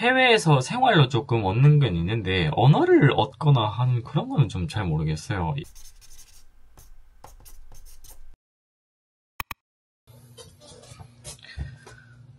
해외에서 생활로 조금 얻는 건 있는데 언어를 얻거나 하는 그런 거는 좀 잘 모르겠어요.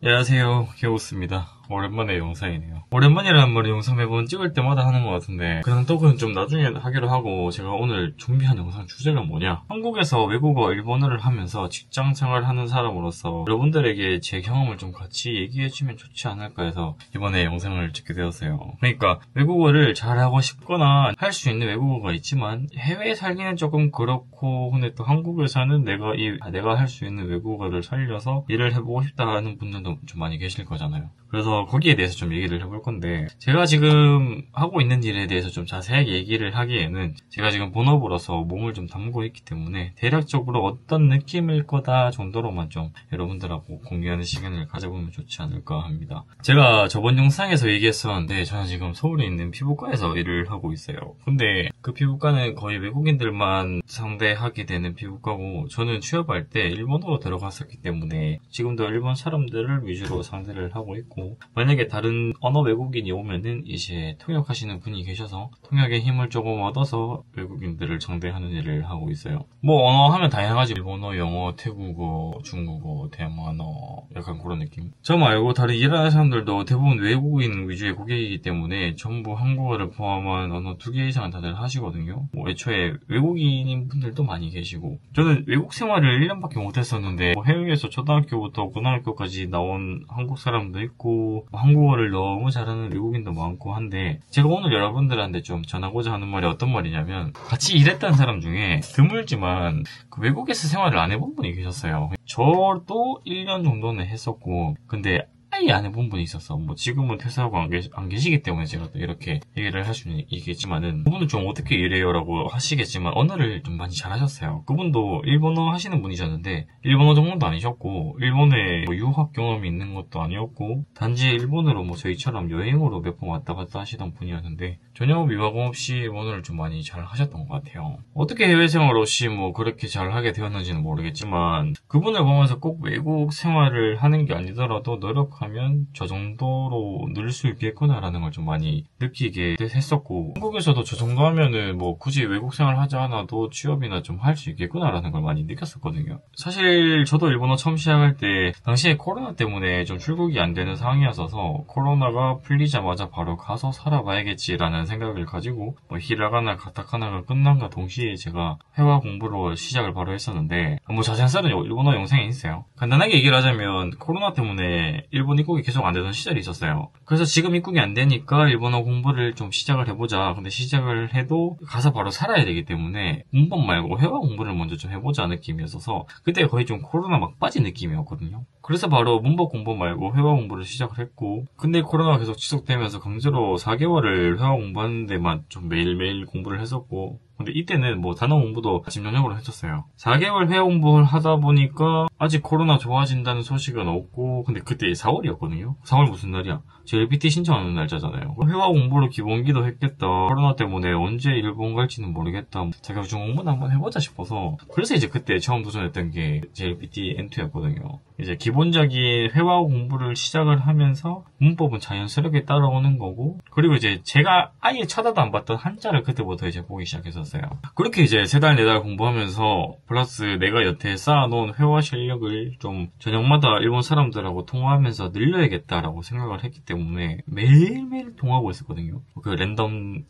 안녕하세요, 개오스입니다. 오랜만에 영상이네요. 오랜만이라는 말이 영상 매번 찍을 때마다 하는 것 같은데 그냥 떡은 좀 나중에 하기로 하고, 제가 오늘 준비한 영상 주제가 뭐냐, 한국에서 외국어 일본어를 하면서 직장 생활하는 사람으로서 여러분들에게 제 경험을 좀 같이 얘기해주면 좋지 않을까 해서 이번에 영상을 찍게 되었어요. 그러니까 외국어를 잘하고 싶거나 할 수 있는 외국어가 있지만 해외에 살기는 조금 그렇고, 근데 또 한국에서는 내가 할 수 있는 외국어를 살려서 일을 해보고 싶다 하는 분들도 좀 많이 계실 거잖아요. 그래서 거기에 대해서 좀 얘기를 해볼 건데, 제가 지금 하고 있는 일에 대해서 좀 자세하게 얘기를 하기에는 제가 지금 본업으로서 몸을 좀 담고 있기 때문에 대략적으로 어떤 느낌일 거다 정도로만 좀 여러분들하고 공유하는 시간을 가져보면 좋지 않을까 합니다. 제가 저번 영상에서 얘기했었는데 저는 지금 서울에 있는 피부과에서 일을 하고 있어요. 근데 그 피부과는 거의 외국인들만 상대하게 되는 피부과고, 저는 취업할 때 일본어로 들어갔었기 때문에 지금도 일본 사람들을 위주로 상대를 하고 있고, 만약에 다른 언어 외국인이 오면은 이제 통역하시는 분이 계셔서 통역의 힘을 조금 얻어서 외국인들을 상대하는 일을 하고 있어요. 뭐 언어 하면 다양하지. 일본어, 영어, 태국어, 중국어, 대만어, 약간 그런 느낌. 저 말고 다른 일하는 사람들도 대부분 외국인 위주의 고객이기 때문에 전부 한국어를 포함한 언어 2개 이상은 다들 하시거든요. 뭐 애초에 외국인인 분들도 많이 계시고, 저는 외국 생활을 1년밖에 못했었는데 해외에서 초등학교부터 고등학교까지 나온 한국 사람도 있고 한국어를 너무 잘하는 외국인도 많고 한데, 제가 오늘 여러분들한테 좀 전하고자 하는 말이 어떤 말이냐면, 같이 일했던 사람 중에 드물지만 그 외국에서 생활을 안 해본 분이 계셨어요. 저도 1년 정도는 했었고, 근데 아예 안 해본 분이 있었어. 뭐 지금은 퇴사하고 안 계시기 때문에 제가 또 이렇게 얘기를 할 수는 있겠지만은, 그분은 좀 어떻게 이래요 라고 하시겠지만 언어를 좀 많이 잘하셨어요. 그분도 일본어 하시는 분이셨는데 일본어 전공도 아니셨고 일본에 뭐 유학 경험이 있는 것도 아니었고, 단지 일본으로 뭐 저희처럼 여행으로 몇 번 왔다 갔다 하시던 분이었는데 전혀 미화공 없이 일본어를 좀 많이 잘 하셨던 것 같아요. 어떻게 해외 생활 없이 뭐 그렇게 잘 하게 되었는지는 모르겠지만, 그분을 보면서 꼭 외국 생활을 하는 게 아니더라도 노력하면 저 정도로 늘 수 있겠구나라는 걸 좀 많이 느끼게 했었고, 한국에서도 저 정도 하면은 뭐 굳이 외국 생활 하지 않아도 취업이나 좀 할 수 있겠구나라는 걸 많이 느꼈었거든요. 사실 저도 일본어 처음 시작할 때 당시에 코로나 때문에 좀 출국이 안 되는 상황이었어서 코로나가 풀리자마자 바로 가서 살아봐야겠지라는 생각을 가지고 뭐 히라가나 가타카나가 끝난과 동시에 제가 회화 공부로 시작을 바로 했었는데, 뭐 자세한 썰은 일본어 영상에 있어요. 간단하게 얘기를 하자면 코로나 때문에 일본 입국이 계속 안 되던 시절이 있었어요. 그래서 지금 입국이 안 되니까 일본어 공부를 좀 시작을 해보자. 근데 시작을 해도 가서 바로 살아야 되기 때문에 문법 말고 회화 공부를 먼저 좀 해보자 느낌이었어서, 그때 거의 좀 코로나 막 빠진 느낌이었거든요. 그래서 바로 문법 공부 말고 회화 공부를 시작을 했고, 근데 코로나가 계속 지속되면서 강제로 4개월을 회화 공부하는 데만 좀 매일매일 공부를 했었고, 근데 이때는 뭐 단어 공부도 아침 저녁으로 했었어요. 4개월 회화 공부를 하다 보니까 아직 코로나 좋아진다는 소식은 없고, 근데 그때 4월이었거든요. 4월 무슨 날이야? JLPT 신청하는 날짜잖아요. 회화 공부로 기본기도 했겠다. 코로나 때문에 언제 일본 갈지는 모르겠다. 자격증 공부는 한번 해보자 싶어서, 그래서 이제 그때 처음 도전했던 게 JLPT N2였거든요. 이제 기본적인 회화 공부를 시작을 하면서 문법은 자연스럽게 따라오는 거고, 그리고 이제 제가 아예 쳐다도 안 봤던 한자를 그때부터 이제 보기 시작했었어요. 그렇게 이제 3달, 4달 공부하면서 플러스 내가 여태 쌓아놓은 회화 실력을 좀 저녁마다 일본 사람들하고 통화하면서 늘려야겠다라고 생각을 했기 때문에 매일매일 통화하고 있었거든요. 그 랜덤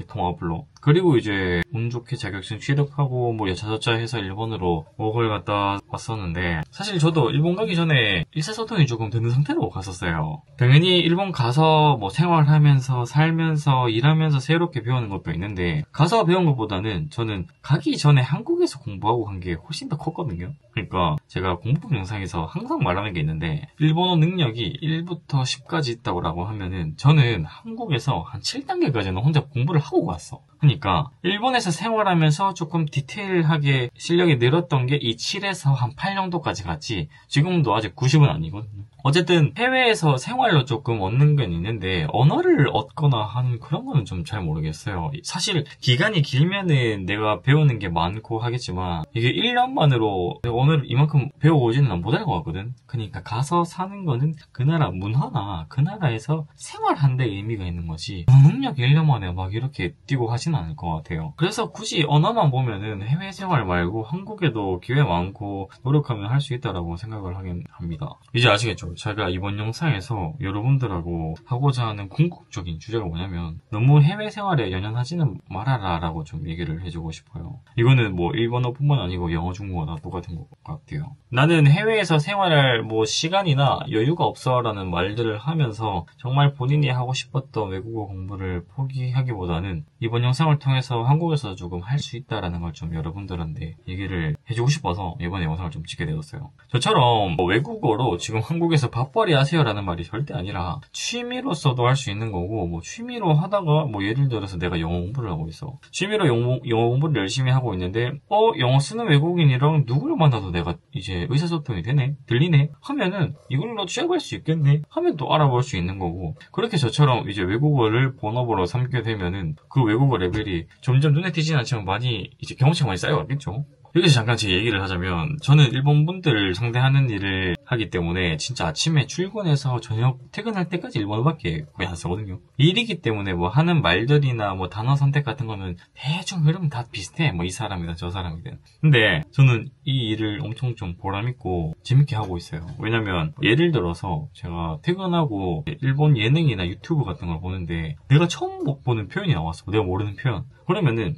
통화블로. 그리고 이제 운 좋게 자격증 취득하고 뭐 여차저차 해서 일본으로 5월 갔다 왔었는데, 사실 저도 일본 가기 전에 일사소통이 조금 되는 상태로 갔었어요. 당연히 일본 가서 뭐 생활하면서 살면서 일하면서 새롭게 배우는 것도 있는데, 가서 배운 것보다는 저는 가기 전에 한국에서 공부하고 간 게 훨씬 더 컸거든요. 그러니까 제가 공부법 영상에서 항상 말하는 게 있는데, 일본어 능력이 1부터 10까지 있다고 하면은 저는 한국에서 한 7단계까지는 혼자 공부를 하고 갔어. 그러니까 일본에서 생활하면서 조금 디테일하게 실력이 늘었던 게 이 7에서 한 8 정도까지 갔지 지금도 아직 90은 아니거든요. 어쨌든 해외에서 생활로 조금 얻는 건 있는데 언어를 얻거나 하는 그런 거는 좀 잘 모르겠어요. 사실 기간이 길면은 내가 배우는 게 많고 하겠지만 이게 1년만으로 내가 언어를 이만큼 배워오지는 못할 것 같거든. 그러니까 가서 사는 거는 그 나라 문화나 그 나라에서 생활한 데 의미가 있는 거지 능력 1년 만에 막 이렇게 뛰고 하진 않을 것 같아요. 그래서 굳이 언어만 보면은 해외 생활 말고 한국에도 기회 많고 노력하면 할 수 있다라고 생각을 하긴 합니다. 이제 아시겠죠? 제가 이번 영상에서 여러분들하고 하고자 하는 궁극적인 주제가 뭐냐면 너무 해외 생활에 연연하지는 말아라 라고 좀 얘기를 해주고 싶어요. 이거는 뭐 일본어뿐만 아니고 영어, 중국어 다 똑같은 것 같아요. 나는 해외에서 생활할 뭐 시간이나 여유가 없어 라는 말들을 하면서 정말 본인이 하고 싶었던 외국어 공부를 포기하기보다는 이번 영상을 통해서 한국에서 조금 할 수 있다라는 걸 좀 여러분들한테 얘기를 해주고 싶어서 이번에 영상을 좀 찍게 되었어요. 저처럼 뭐 외국어로 지금 한국에서 밥벌이 하세요라는 말이 절대 아니라 취미로서도 할 수 있는 거고 뭐 취미로 하다가 뭐 예를 들어서 내가 영어 공부를 하고 있어. 취미로 영어 공부를 열심히 하고 있는데 영어 쓰는 외국인이랑 누구를 만나도 내가 이제 의사소통이 되네? 들리네? 하면은 이걸로 취업할 수 있겠네? 하면 또 알아볼 수 있는 거고 그렇게 저처럼 이제 외국어를 본업으로 삼게 되면은 그 외국어 레벨이 점점 눈에 띄진 않지만 많이 이제 경험치가 많이 쌓여갔겠죠? 여기서 잠깐 제 얘기를 하자면 저는 일본 분들을 상대하는 일을 하기 때문에 진짜 아침에 출근해서 저녁 퇴근할 때까지 일본어밖에 거의 안 쓰거든요. 일이기 때문에 뭐 하는 말들이나 뭐 단어 선택 같은 거는 대충 흐름 다 비슷해. 뭐 이 사람이든 저 사람이든. 근데 저는 이 일을 엄청 좀 보람있고 재밌게 하고 있어요. 왜냐면 예를 들어서 제가 퇴근하고 일본 예능이나 유튜브 같은 걸 보는데 내가 처음 못 보는 표현이 나왔어. 내가 모르는 표현. 그러면은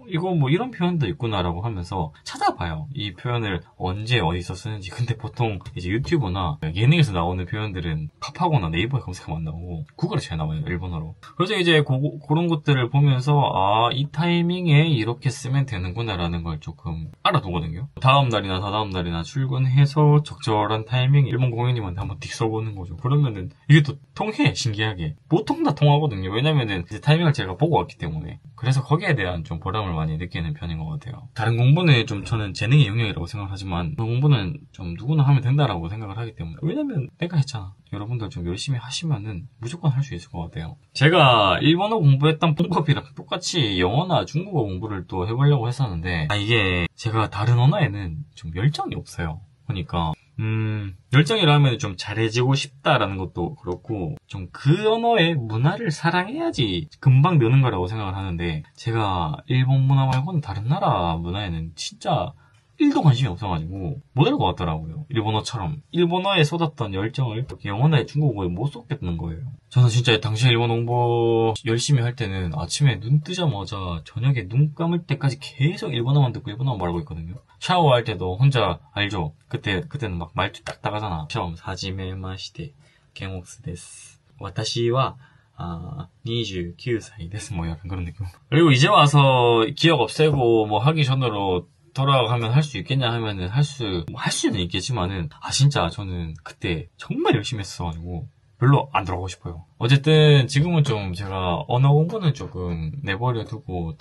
이거 뭐 이런 표현도 있구나라고 하면서 찾아봐요. 이 표현을 언제 어디서 쓰는지. 근데 보통 이제 유튜브나 예능에서 나오는 표현들은 팝하거나 네이버에 검색하면 안 나오고 구글에 잘 나와요. 일본어로. 그래서 이제 그런 것들을 보면서 이 타이밍에 이렇게 쓰면 되는구나라는 걸 조금 알아두거든요. 다음 날이나 다다음 날이나 출근해서 적절한 타이밍에 일본 고객님한테 한번 딕 써보는 거죠. 그러면은 이게 또 통해. 신기하게. 보통 다 통하거든요. 왜냐면은 이제 타이밍을 제가 보고 왔기 때문에. 그래서 거기에 대한 좀 보람을 많이 느끼는 편인 것 같아요. 다른 공부는 좀 저는 재능의 영역이라고 생각하지만 그 공부는 좀 누구나 하면 된다라고 생각을 하기 때문에 왜냐면 내가 했잖아. 여러분들 좀 열심히 하시면은 무조건 할 수 있을 것 같아요. 제가 일본어 공부했던 방법이랑 똑같이 영어나 중국어 공부를 또 해보려고 했었는데 이게 제가 다른 언어에는 좀 열정이 없어요. 그러니까 열정이라면 좀 잘해지고 싶다라는 것도 그렇고 좀 그 언어의 문화를 사랑해야지 금방 느는 거라고 생각을 하는데 제가 일본 문화 말고는 다른 나라 문화에는 진짜 1도 관심이 없어가지고 못할 것 같더라고요. 일본어처럼. 일본어에 쏟았던 열정을 영어나 중국어에 못 쏟겠는 거예요. 저는 진짜 당시에 일본어 공부 열심히 할 때는 아침에 눈 뜨자마자 저녁에 눈 감을 때까지 계속 일본어만 듣고 일본어만 말하고 있거든요. 샤워할 때도 혼자 알죠? 그때는 막 말투 딱딱하잖아. 샤워하면서 하지메 마시테 게목스 데스. 와타시와 29살 데스. 뭐 약간 그런 느낌. 그리고 이제 와서 기억 없애고 뭐 하기 전으로 돌아가면 할 수 있겠냐 하면은 할 수는 있겠지만은 진짜 저는 그때 정말 열심히 했어가지고 별로 안 들어가고 싶어요. 어쨌든 지금은 좀 제가 언어 공부는 조금 내버려 두고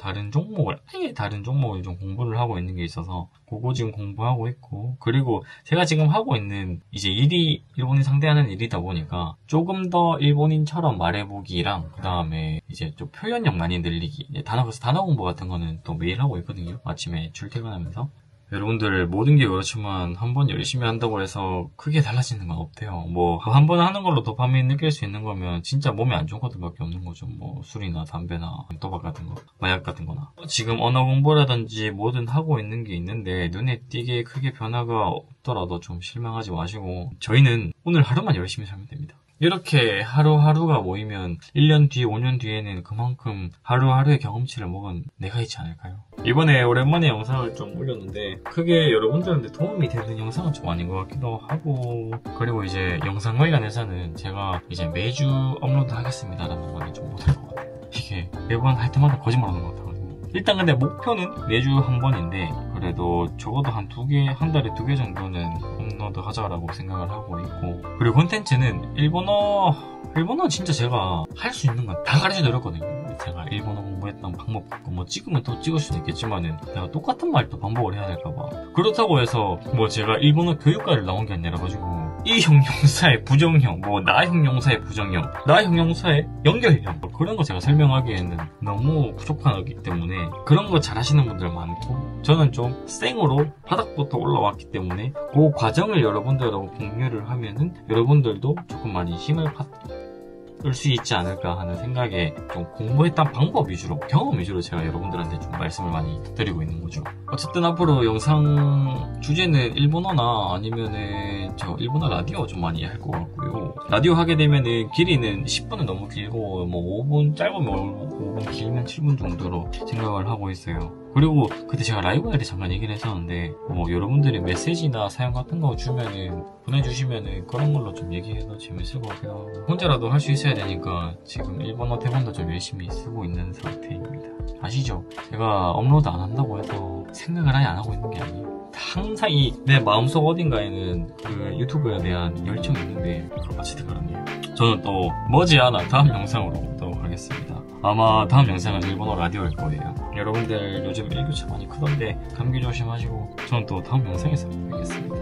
아예 다른 종목을 좀 공부를 하고 있는 게 있어서 그거 지금 공부하고 있고 그리고 제가 지금 하고 있는 이제 일이 일본인 상대하는 일이다 보니까 조금 더 일본인처럼 말해보기랑 그 다음에 이제 좀 표현력 많이 늘리기 단어 공부 같은 거는 또 매일 하고 있거든요. 아침에 출퇴근하면서. 여러분들 모든 게 그렇지만 한번 열심히 한다고 해서 크게 달라지는 건 없대요. 뭐 한 번 하는 걸로 도파민 느낄 수 있는 거면 진짜 몸에 안 좋은 것들밖에 없는 거죠. 뭐 술이나 담배나 도박 같은 거, 마약 같은 거나. 지금 언어 공부라든지 뭐든 하고 있는 게 있는데 눈에 띄게 크게 변화가 없더라도 좀 실망하지 마시고 저희는 오늘 하루만 열심히 살면 됩니다. 이렇게 하루하루가 모이면 1년 뒤, 5년 뒤에는 그만큼 하루하루의 경험치를 먹은 내가 있지 않을까요? 이번에 오랜만에 영상을 좀 올렸는데 크게 여러분들한테 도움이 되는 영상은 좀 아닌 것 같기도 하고 그리고 이제 영상 관련해서는 제가 이제 매주 업로드 하겠습니다라는 말이 좀 못할 것 같아요. 이게 매번 할 때마다 거짓말하는 것 같아가지고 일단 근데 목표는 매주 한 번인데 그래도 적어도 한 달에 2개 정도는 업로드 하자라고 생각을 하고 있고, 그리고 콘텐츠는 일본어 진짜 제가 할 수 있는 건 다 가르쳐 드렸거든요. 제가 일본어 공부했던 방법 같고, 뭐 찍으면 또 찍을 수도 있겠지만은 내가 똑같은 말 또 반복을 해야 될까봐. 그렇다고 해서 뭐 제가 일본어 교육과를 나온 게 아니라 가지고 이 형용사의 부정형, 뭐 나 형용사의 부정형, 나 형용사의 연결형, 뭐 그런 거 제가 설명하기에는 너무 부족하기 때문에 그런 거 잘 하시는 분들 많고, 저는 좀 생으로 바닥부터 올라왔기 때문에 그 과정을 여러분들하고 공유를 하면은 여러분들도 조금 많이 힘을 받을 수 있지 않을까 하는 생각에 좀 공부했던 방법 위주로, 경험 위주로 제가 여러분들한테 좀 말씀을 많이 드리고 있는 거죠. 어쨌든 앞으로 영상 주제는 일본어나 아니면은 저 일본어 라디오 좀 많이 할 것 같고요. 라디오 하게 되면은 길이는 10분은 너무 길고, 뭐 5분, 짧으면 5분, 길면 7분 정도로 생각을 하고 있어요. 그리고 그때 제가 라이브 할 때 잠깐 얘기를 했었는데, 뭐 여러분들이 메시지나 사연 같은 거 보내주시면은 그런 걸로 좀 얘기해도 재밌을 것 같기도 하고, 혼자라도 할 수 있어야 되니까 지금 일본어 대본도 좀 열심히 쓰고 있는 상태입니다. 아시죠? 제가 업로드 안 한다고 해서 생각을 아예 안 하고 있는 게 아니에요. 항상 내 마음속 어딘가에는 그 유튜브에 대한 열정이 있는데, 어쨌든 그렇네요. 저는 또 머지않아 다음 영상으로 오도록 하겠습니다. 아마 다음 영상은 일본어 라디오일 거예요. 여러분들 요즘 일교차 많이 크던데 감기 조심하시고, 저는 또 다음 영상에서 뵙겠습니다.